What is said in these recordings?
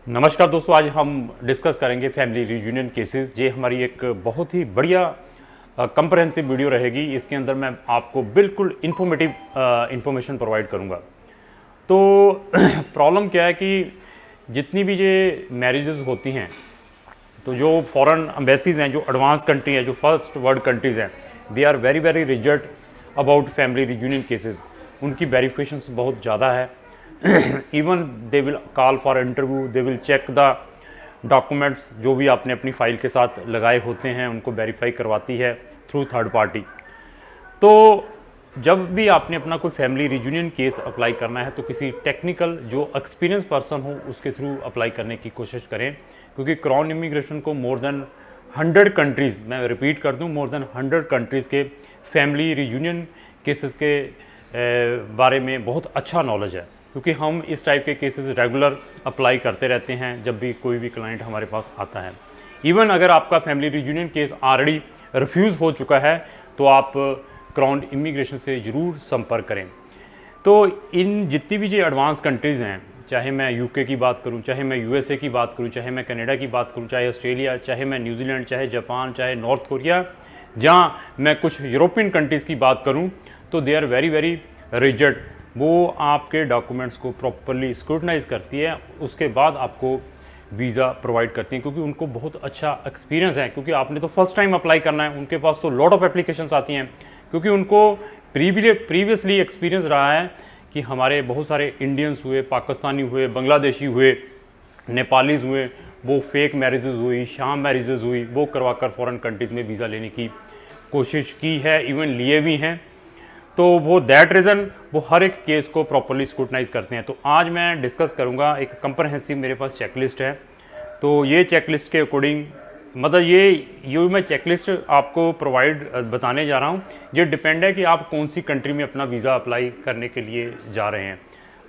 नमस्कार दोस्तों, आज हम डिस्कस करेंगे फैमिली रियूनियन केसेस। ये हमारी एक बहुत ही बढ़िया कंप्रहेंसिव वीडियो रहेगी। इसके अंदर मैं आपको बिल्कुल इन्फॉर्मेटिव इंफॉर्मेशन प्रोवाइड करूँगा। तो प्रॉब्लम क्या है कि जितनी भी ये मैरिजेस होती हैं, तो जो फॉरेन एम्बेसीज हैं, जो एडवांस कंट्री है, जो फर्स्ट वर्ल्ड कंट्रीज़ हैं, they are very very rigid about family reunion cases. उनकी वेरिफिकेशंस बहुत ज़्यादा है। Even they will call for interview, they will check the documents जो भी आपने अपनी फ़ाइल के साथ लगाए होते हैं, उनको वेरीफाई करवाती है थ्रू थर्ड पार्टी। तो जब भी आपने अपना कोई फैमिली रियूनियन केस अप्लाई करना है तो किसी टेक्निकल जो एक्सपीरियंस पर्सन हो उसके थ्रू अप्लाई करने की कोशिश करें, क्योंकि क्राउन इमिग्रेशन को मोर देन 100 कंट्रीज़, मैं रिपीट कर दूं, मोर देन 100 कंट्रीज़ के फैमिली रियूनियन केसेस के बारे में बहुत अच्छा नॉलेज है, क्योंकि हम इस टाइप के केसेस रेगुलर अप्लाई करते रहते हैं जब भी कोई भी क्लाइंट हमारे पास आता है। इवन अगर आपका family reunion case already refuse हो चुका है तो आप क्राउन इमिग्रेशन से ज़रूर संपर्क करें। तो इन जितनी भी जो एडवांस कंट्रीज़ हैं, चाहे मैं यूके की बात करूं, चाहे मैं यूएसए की बात करूं, चाहे मैं कनाडा की बात करूं, चाहे ऑस्ट्रेलिया, चाहे मैं न्यूजीलैंड, चाहे जापान, चाहे नॉर्थ कोरिया, जहां मैं कुछ यूरोपियन कंट्रीज़ की बात करूं, तो they are very very rigid. वो आपके डॉक्यूमेंट्स को प्रॉपरली स्क्रूटनाइज करती है, उसके बाद आपको वीज़ा प्रोवाइड करती हैं, क्योंकि उनको बहुत अच्छा एक्सपीरियंस है। क्योंकि आपने तो फर्स्ट टाइम अप्लाई करना है, उनके पास तो लॉट ऑफ एप्लीकेशंस आती हैं, क्योंकि उनको प्रीवियसली एक्सपीरियंस रहा है कि हमारे बहुत सारे इंडियंस हुए, पाकिस्तानी हुए, बांग्लादेशी हुए, नेपालीज़ हुए, वो फेक मैरिजेज़ हुई, शाम मैरिजेज़ हुई, वो करवाकर फॉरेन कंट्रीज़ में वीज़ा लेने की कोशिश की है, इवन लिए भी हैं। तो वो दैट रीज़न वो हर एक केस को प्रॉपरली स्क्रूटनाइज करते हैं। तो आज मैं डिस्कस करूँगा, एक कंप्रहेंसिव मेरे पास चेकलिस्ट है। तो ये चेकलिस्ट के अकॉर्डिंग, मतलब ये मैं चेकलिस्ट आपको प्रोवाइड बताने जा रहा हूँ। ये डिपेंड है कि आप कौन सी कंट्री में अपना वीज़ा अप्लाई करने के लिए जा रहे हैं।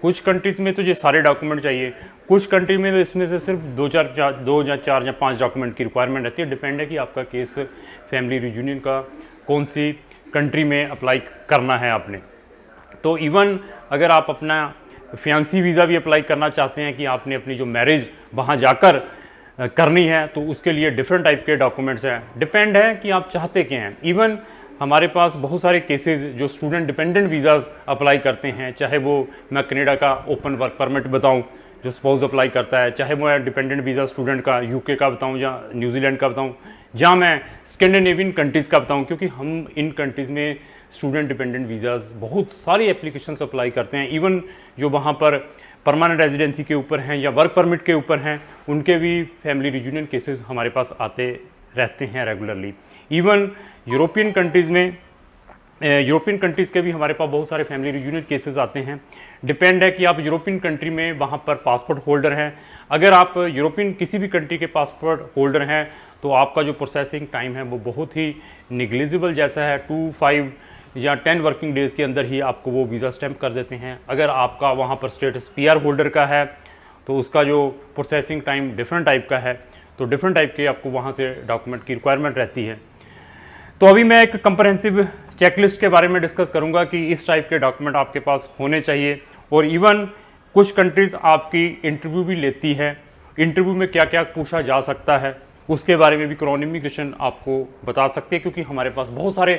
कुछ कंट्रीज़ में तो ये सारे डॉक्यूमेंट चाहिए, कुछ कंट्री में तो इसमें से सिर्फ दो या चार या 5 डॉक्यूमेंट की रिक्वायरमेंट रहती है। डिपेंड है कि आपका केस फैमिली रियूनियन का कौन सी कंट्री में अप्लाई करना है आपने। तो इवन अगर आप अपना फियांसी वीज़ा भी अप्लाई करना चाहते हैं कि आपने अपनी जो मैरिज वहाँ जाकर करनी है, तो उसके लिए डिफरेंट टाइप के डॉक्यूमेंट्स हैं। डिपेंड है कि आप चाहते क्या हैं। इवन हमारे पास बहुत सारे केसेस जो स्टूडेंट डिपेंडेंट वीज़ाज़ अप्लाई करते हैं, चाहे वो मैं कनाडा का ओपन वर्क परमिट बताऊं जो स्पाउस अप्लाई करता है, चाहे मैं डिपेंडेंट वीज़ा स्टूडेंट का यूके का बताऊं या न्यूजीलैंड का बताऊं, जहाँ मैं स्कैंडिनेवियन कंट्रीज़ का बताऊं, क्योंकि हम इन कंट्रीज़ में स्टूडेंट डिपेंडेंट वीज़ाज़ बहुत सारी एप्लीकेशंस अप्लाई करते हैं। इवन जो वहाँ पर परमानेंट रेजिडेंसी के ऊपर हैं या वर्क परमिट के ऊपर हैं, उनके भी फैमिली रियूनियन केसेस हमारे पास आते रहते हैं रेगुलरली। इवन यूरोपियन कंट्रीज़ में, यूरोपियन कंट्रीज़ के भी हमारे पास बहुत सारे फैमिली रियूनियन केसेस आते हैं। डिपेंड है कि आप यूरोपियन कंट्री में वहाँ पर पासपोर्ट होल्डर हैं। अगर आप यूरोपियन किसी भी कंट्री के पासपोर्ट होल्डर हैं तो आपका जो प्रोसेसिंग टाइम है वो बहुत ही निग्लिजिबल जैसा है, 2, 5 या 10 वर्किंग डेज़ के अंदर ही आपको वो वीज़ा स्टैम्प कर देते हैं। अगर आपका वहाँ पर स्टेटस पीआर होल्डर का है तो उसका जो प्रोसेसिंग टाइम डिफरेंट टाइप का है, तो डिफरेंट टाइप के आपको वहाँ से डॉक्यूमेंट की रिक्वायरमेंट रहती है। तो अभी मैं एक कंप्रहेंसिव चेकलिस्ट के बारे में डिस्कस करूँगा कि इस टाइप के डॉक्यूमेंट आपके पास होने चाहिए। और इवन कुछ कंट्रीज़ आपकी इंटरव्यू भी लेती है, इंटरव्यू में क्या क्या पूछा जा सकता है उसके बारे में भी क्राउन इमिग्रेशन आपको बता सकती है, क्योंकि हमारे पास बहुत सारे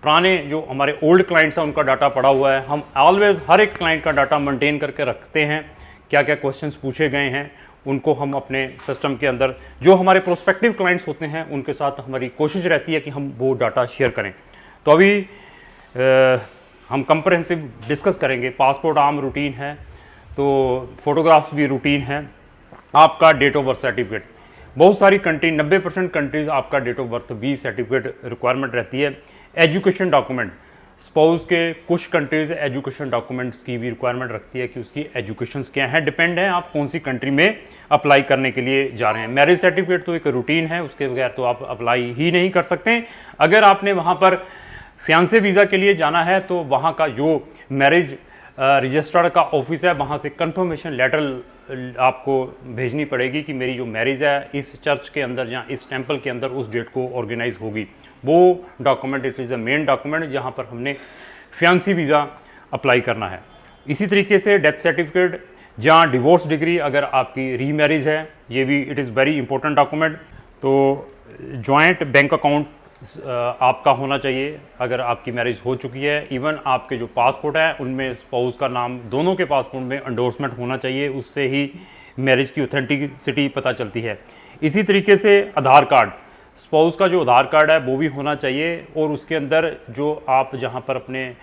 पुराने जो हमारे ओल्ड क्लाइंट्स हैं उनका डाटा पड़ा हुआ है। हम ऑलवेज हर एक क्लाइंट का डाटा मेंटेन करके रखते हैं, क्या क्या क्वेश्चंस पूछे गए हैं उनको हम अपने सिस्टम के अंदर, जो हमारे प्रोस्पेक्टिव क्लाइंट्स होते हैं उनके साथ हमारी कोशिश रहती है कि हम वो डाटा शेयर करें। तो अभी हम कंप्रहेंसिव डिस्कस करेंगे। पासपोर्ट आम रूटीन है, तो फोटोग्राफ्स भी रूटीन है। आपका डेट ऑफ बर्थ सर्टिफिकेट, बहुत सारी कंट्री 90% कंट्रीज़ आपका डेट ऑफ बर्थ भी सर्टिफिकेट रिक्वायरमेंट रहती है। एजुकेशन डॉक्यूमेंट, स्पाउस के कुछ कंट्रीज़ एजुकेशन डॉक्यूमेंट्स की भी रिक्वायरमेंट रखती है कि उसकी एजुकेशंस क्या है। डिपेंड है आप कौन सी कंट्री में अप्लाई करने के लिए जा रहे हैं। मैरिज सर्टिफिकेट तो एक रूटीन है, उसके बगैर तो आप अप्लाई ही नहीं कर सकते। अगर आपने वहाँ पर फियांसे वीज़ा के लिए जाना है तो वहाँ का जो मैरिज रजिस्ट्रार का ऑफिस है, वहाँ से कंफर्मेशन लेटर आपको भेजनी पड़ेगी कि मेरी जो मैरिज है इस चर्च के अंदर या इस टेंपल के अंदर उस डेट को ऑर्गेनाइज होगी। वो document, it is a main document जहाँ पर हमने फियांसी वीज़ा अप्लाई करना है। इसी तरीके से डेथ सर्टिफिकेट, जहाँ डिवोर्स डिग्री अगर आपकी रीमैरिज है, ये भी it is very important document. तो जॉइंट बैंक अकाउंट आपका होना चाहिए अगर आपकी मैरिज हो चुकी है। इवन आपके जो पासपोर्ट है उनमें स्पाउस का नाम, दोनों के पासपोर्ट में एंडोर्समेंट होना चाहिए, उससे ही मैरिज की ऑथेंटिसिटी पता चलती है। इसी तरीके से आधार कार्ड, स्पाउस का जो आधार कार्ड है वो भी होना चाहिए, और उसके अंदर जो आप जहाँ पर अपने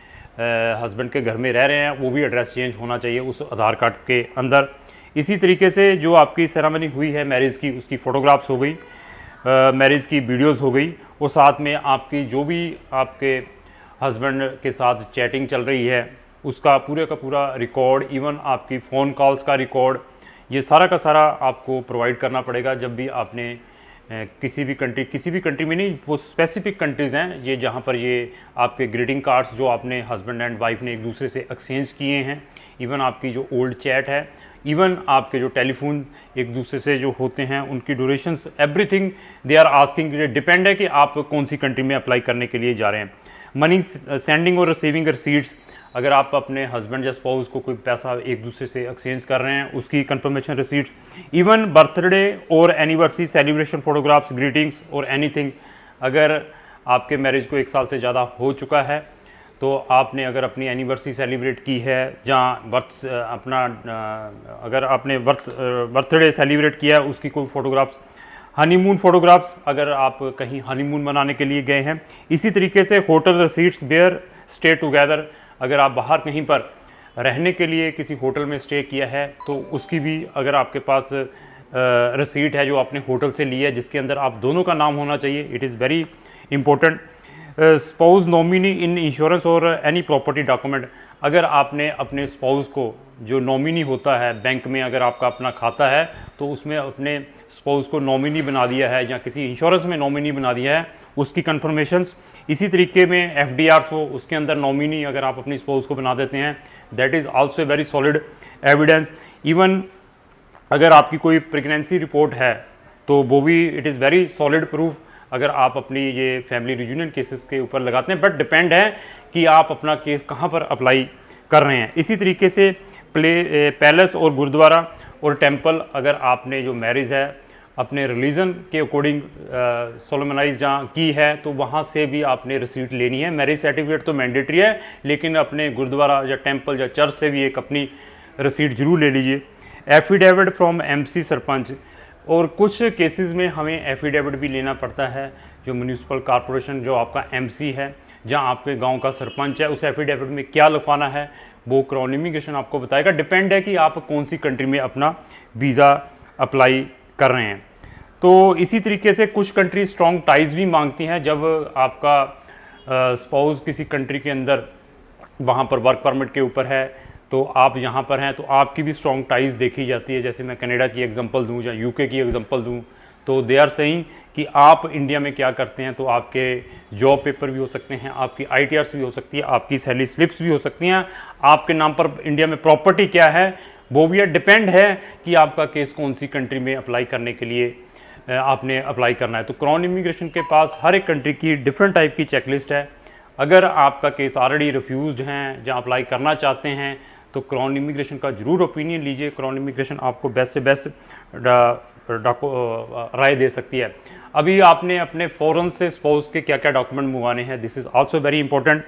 हस्बैंड के घर में रह रहे हैं वो भी एड्रेस चेंज होना चाहिए उस आधार कार्ड के अंदर। इसी तरीके से जो आपकी सेरेमनी हुई है मैरिज की, उसकी फ़ोटोग्राफ्स हो गई, मैरिज की वीडियोस हो गई, और साथ में आपकी जो भी आपके हस्बैंड के साथ चैटिंग चल रही है उसका पूरे का पूरा रिकॉर्ड, इवन आपकी फ़ोन कॉल्स का रिकॉर्ड, ये सारा का सारा आपको प्रोवाइड करना पड़ेगा जब भी आपने किसी भी कंट्री में नहीं, वो स्पेसिफिक कंट्रीज़ हैं ये जहाँ पर ये आपके ग्रीटिंग कार्ड्स जो आपने हस्बैंड एंड वाइफ ने एक दूसरे से एक्सचेंज किए हैं, इवन आपकी जो ओल्ड चैट है, इवन आपके जो टेलीफोन एक दूसरे से जो होते हैं उनकी durations, everything they are asking. Depend है कि आप कौन सी कंट्री में अप्लाई करने के लिए जा रहे हैं। मनी सेंडिंग और रिसीविंग रिसीट्स, अगर आप अपने हस्बैंड या स्पाउस को कोई पैसा एक दूसरे से एक्सचेंज कर रहे हैं उसकी कंफर्मेशन रिसीट्स, इवन बर्थडे और एनिवर्सरी सेलिब्रेशन फोटोग्राफ्स, ग्रीटिंग्स और एनीथिंग। अगर आपके मैरिज को 1 साल से ज़्यादा हो चुका है तो आपने अगर अपनी एनिवर्सरी सेलिब्रेट की है, जहाँ अगर आपने बर्थडे सेलिब्रेट किया है उसकी कोई फ़ोटोग्राफ्स, हनीमून फ़ोटोग्राफ्स अगर आप कहीं हनीमून मनाने के लिए गए हैं। इसी तरीके से hotel receipts where stay together, अगर आप बाहर कहीं पर रहने के लिए किसी होटल में स्टे किया है तो उसकी भी अगर आपके पास रिसीट है जो आपने होटल से ली है जिसके अंदर आप दोनों का नाम होना चाहिए, it is very important. Spouse nominee in insurance और एनी प्रॉपर्टी डॉक्यूमेंट, अगर आपने अपने स्पाउस को, जो नॉमिनी होता है बैंक में अगर आपका अपना खाता है तो उसमें अपने स्पाउस को नॉमिनी बना दिया है या किसी इंश्योरेंस में नॉमिनी बना दिया है, उसकी कंफर्मेशंस। इसी तरीके में FDRs हो उसके अंदर नॉमिनी अगर आप अपनी स्पाउस को बना देते हैं, that is also very solid evidence. Even अगर आपकी कोई प्रेगनेंसी रिपोर्ट है तो वो भी it is very solid proof अगर आप अपनी ये फैमिली रियूनियन केसेस के ऊपर लगाते हैं। बट डिपेंड है कि आप अपना केस कहाँ पर अप्लाई कर रहे हैं। इसी तरीके से पैलेस और गुरुद्वारा और टेम्पल, अगर आपने जो मैरिज है अपने रिलीजन के अकॉर्डिंग सोलमनाइज जहाँ की है तो वहाँ से भी आपने रिसीट लेनी है। मैरिज सर्टिफिकेट तो मैंडेटरी है, लेकिन अपने गुरुद्वारा या टेम्पल या चर्च से भी एक अपनी रिसीट जरूर ले लीजिए। एफिडेविट फ्रॉम MC सरपंच, और कुछ केसेस में हमें एफिडेविट भी लेना पड़ता है जो म्यूनिसिपल कॉरपोरेशन जो आपका MC है, जहाँ आपके गांव का सरपंच है, उस एफिडेविट में क्या लिखवाना है वो क्राउन इमिग्रेशन आपको बताएगा। डिपेंड है कि आप कौन सी कंट्री में अपना वीज़ा अप्लाई कर रहे हैं। तो इसी तरीके से कुछ कंट्री स्ट्रॉन्ग टाइज भी मांगती हैं। जब आपका स्पाउस किसी कंट्री के अंदर वहाँ पर वर्क परमिट के ऊपर है तो आप यहाँ पर हैं तो आपकी भी स्ट्रॉन्ग टाइज देखी जाती है। जैसे मैं कनाडा की एग्जांपल दूँ या UK की एग्जांपल दूँ तो दे आर सेइंग कि आप इंडिया में क्या करते हैं, तो आपके जॉब पेपर भी हो सकते हैं, आपकी ITRs भी हो सकती है, आपकी सैलरी स्लिप्स भी हो सकती हैं, आपके नाम पर इंडिया में प्रॉपर्टी क्या है वो भी है। डिपेंड है कि आपका केस कौन सी कंट्री में अप्लाई करने के लिए आपने अप्लाई करना है। तो क्राउन इमिग्रेशन के पास हर एक कंट्री की डिफरेंट टाइप की चेकलिस्ट है। अगर आपका केस ऑलरेडी रिफ्यूज़ड हैं जहाँ अप्लाई करना चाहते हैं तो क्राउन इमिग्रेशन का ज़रूर ओपिनियन लीजिए। क्राउन इमिग्रेशन आपको बेस्ट से बेस्ट राय दे सकती है। अभी आपने अपने फॉरेन से स्पाउस के क्या क्या डॉक्यूमेंट मंगवाने हैं, this is also very important.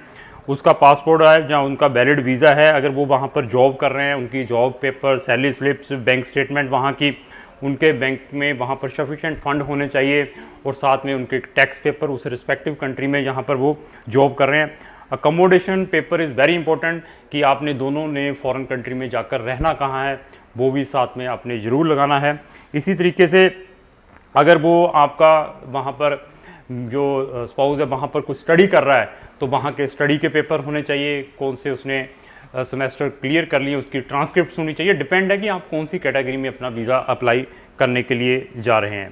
उसका पासपोर्ट है जहाँ उनका वैलिड वीज़ा है, अगर वो वहाँ पर जॉब कर रहे हैं उनकी job paper, salary slips, bank statement वहाँ की, उनके बैंक में वहाँ पर सफिशिएंट फंड होने चाहिए, और साथ में उनके टैक्स पेपर उस रिस्पेक्टिव कंट्री में जहाँ पर वो जॉब कर रहे हैं। Accommodation paper is very important कि आपने दोनों ने फॉरेन कंट्री में जाकर रहना कहाँ है वो भी साथ में आपने ज़रूर लगाना है। इसी तरीके से अगर वो आपका वहाँ पर जो स्पाउस है वहाँ पर कुछ स्टडी कर रहा है तो वहाँ के स्टडी के पेपर होने चाहिए, कौन से उसने सेमेस्टर क्लियर कर लिए उसकी ट्रांसक्रिप्ट होनी चाहिए। डिपेंड है कि आप कौन सी कैटेगरी में अपना वीज़ा अप्लाई करने के लिए जा रहे हैं।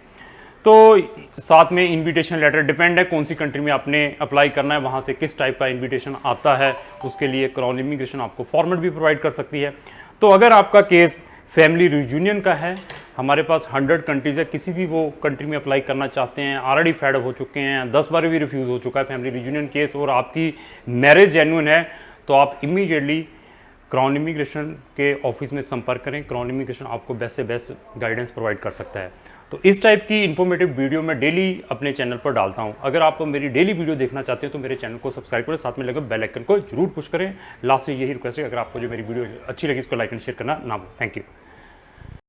तो साथ में इनविटेशन लेटर, डिपेंड है कौन सी कंट्री में आपने अप्लाई करना है, वहाँ से किस टाइप का इनविटेशन आता है, उसके लिए क्राउन इमिग्रेशन आपको फॉर्मेट भी प्रोवाइड कर सकती है। तो अगर आपका केस फैमिली रियूनियन का है, हमारे पास 100 कंट्रीज़ है, किसी भी वो कंट्री में अप्लाई करना चाहते हैं, ऑलरेडी फेड हो चुके हैं, 10 बार भी रिफ्यूज़ हो चुका है फैमिली रियूनियन केस, और आपकी मैरिज जेन्युइन है, तो आप इमीडिएटली क्राउन इमिग्रेशन के ऑफिस में संपर्क करें। क्राउन इमिग्रेशन आपको बेस्ट से बेस्ट गाइडेंस प्रोवाइड कर सकता है। तो इस टाइप की इन्फॉर्मेटिव वीडियो मैं डेली अपने चैनल पर डालता हूं। अगर आप मेरी डेली वीडियो देखना चाहते हैं तो मेरे चैनल को सब्सक्राइब करें, साथ में लगे बेल आइकन को जरूर पुश करें। लास्ट में यही रिक्वेस्ट है, अगर आपको जो मेरी वीडियो अच्छी लगी इसको लाइक एंड शेयर करना ना भूलें। Thank you.